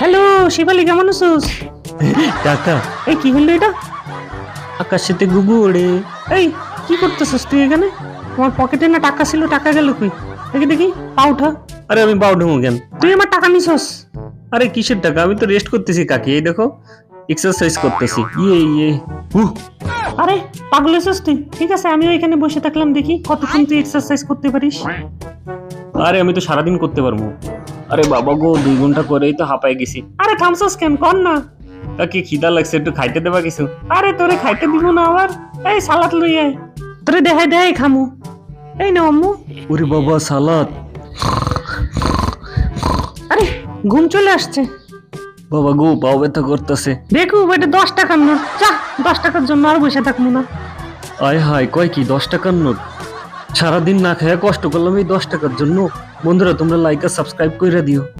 Hello Shibali, কেমন আছিস? টাকা এই কি হলো এটা? আকাশেতে গুগু ওড়ে। এই কি করতেছিস তুই এখানে? তোমার পকেটে না টাকা ছিল, টাকা গেল কই? দেখি দেখি, পা উঠা। আরে আমি বাউ ঢুমু কেন? তুই আমার টাকা নিছস? আরে কিসের টাকা? আমি তো রেস্ট করতেছি কাকি, এই দেখো এক্সারসাইজ করতেছি। ইয়ে আরে পাগল হয়েছিস তুই? ঠিক আছে, আমিও এখানে বসে থাকলাম, দেখি কতক্ষণ তুই এক্সারসাইজ করতে পারিস। আরে আমি তো সারাদিন করতে পারবো। আরে বাবা গো, 2 ঘন্টা করেই তো হাঁপায় গেছি। আরে থামছস কেন, কর না। কাকি খিদা লাগছে, একটু খাইতে দেবা কিছু? আরে তোরে খাইতে দিব না আবার? এই সালাদ লই আয়, তোরে দেখাই দেখাই খামু। এই না আম্মু। ওরে বাবা সালাদ। আরে ঘুম চলে আসছে। বাবা গো, পাও ব্যথা করতেছে। দেখু এটা 10 টাকার নোট, যা 10 টাকার জন্য আর বসে থাকবো না। আয় হায়, কয় কি 10 টাকার নোট? সারাদিন না খেয়ে কষ্ট করলাম এই 10 টাকার জন্য। বন্ধুরা তোমরা লাইক আর সাবস্ক্রাইব কইরা দিও।